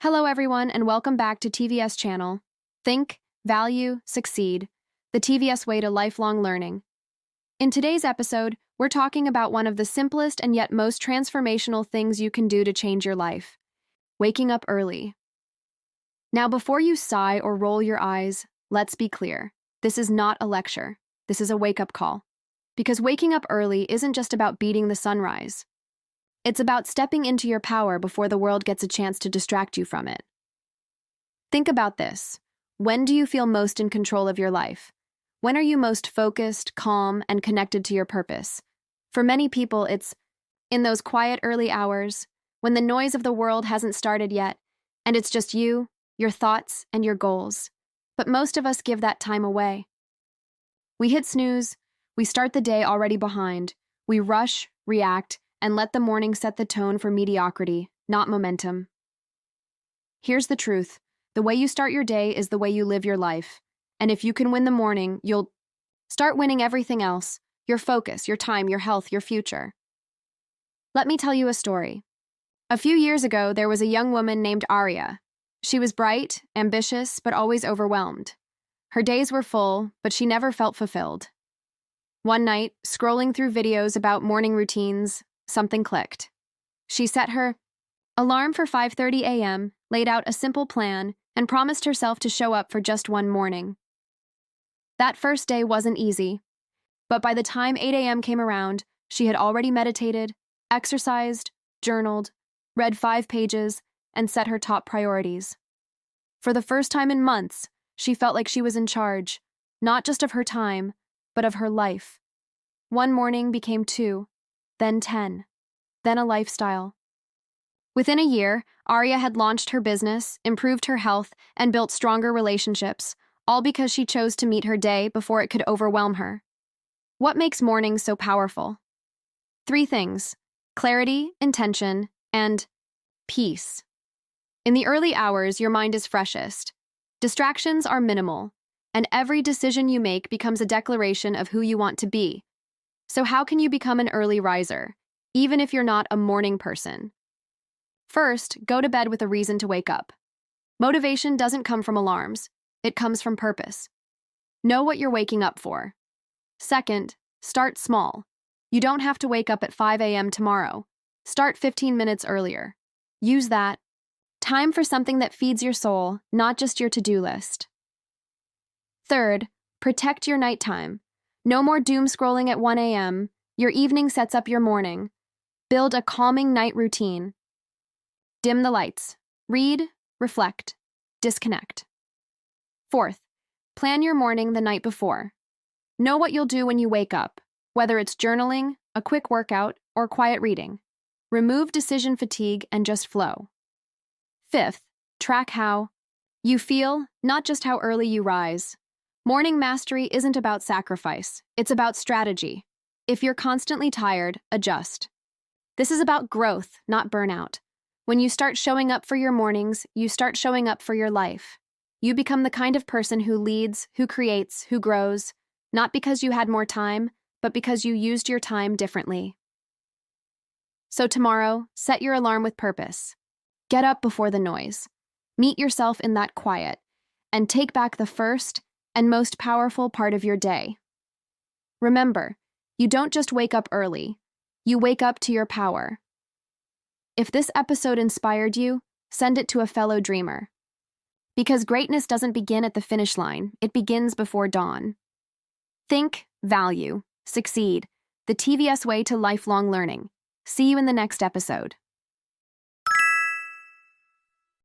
Hello everyone and welcome back to TvS Channel. Think, value, succeed. The TvS way to lifelong learning. In today's episode, we're talking about one of the simplest and yet most transformational things you can do to change your life. Waking up early. Now before you sigh or roll your eyes, let's be clear. This is not a lecture. This is a wake-up call. Because waking up early isn't just about beating the sunrise. It's about stepping into your power before the world gets a chance to distract you from it. Think about this. When do you feel most in control of your life? When are you most focused, calm, and connected to your purpose? For many people, it's in those quiet early hours, when the noise of the world hasn't started yet, and it's just you, your thoughts, and your goals. But most of us give that time away. We hit snooze, we start the day already behind, we rush, react, and let the morning set the tone for mediocrity, not momentum. Here's the truth. The way you start your day is the way you live your life. And if you can win the morning, you'll start winning everything else. Your focus, your time, your health, your future. Let me tell you a story. A few years ago, there was a young woman named Arya. She was bright, ambitious, but always overwhelmed. Her days were full, but she never felt fulfilled. One night, scrolling through videos about morning routines, something clicked. She set her alarm for 5:30 a.m., laid out a simple plan, and promised herself to show up for just one morning. That first day wasn't easy, but by the time 8 a.m. came around, she had already meditated, exercised, journaled, read 5 pages, and set her top priorities. For the first time in months, she felt like she was in charge, not just of her time, but of her life. One morning became 2, then 10, then a lifestyle. Within a year, Arya had launched her business, improved her health, and built stronger relationships, all because she chose to meet her day before it could overwhelm her. What makes mornings so powerful? 3 things: clarity, intention, and peace. In the early hours, your mind is freshest. Distractions are minimal, and every decision you make becomes a declaration of who you want to be. So how can you become an early riser, even if you're not a morning person? First, go to bed with a reason to wake up. Motivation doesn't come from alarms. It comes from purpose. Know what you're waking up for. Second, start small. You don't have to wake up at 5 a.m. tomorrow. Start 15 minutes earlier. Use that time for something that feeds your soul, not just your to-do list. Third, protect your nighttime. No more doom scrolling at 1 a.m. Your evening sets up your morning. Build a calming night routine. Dim the lights. Read, reflect, disconnect. Fourth, plan your morning the night before. Know what you'll do when you wake up, whether it's journaling, a quick workout, or quiet reading. Remove decision fatigue and just flow. Fifth, track how you feel, not just how early you rise. Morning mastery isn't about sacrifice, it's about strategy. If you're constantly tired, adjust. This is about growth, not burnout. When you start showing up for your mornings, you start showing up for your life. You become the kind of person who leads, who creates, who grows, not because you had more time, but because you used your time differently. So tomorrow, set your alarm with purpose. Get up before the noise. Meet yourself in that quiet, and take back the first and most powerful part of your day. Remember, you don't just wake up early, you wake up to your power. If this episode inspired you, send it to a fellow dreamer. Because greatness doesn't begin at the finish line, it begins before dawn. Think, value, succeed. The TvS way to lifelong learning. See you in the next episode.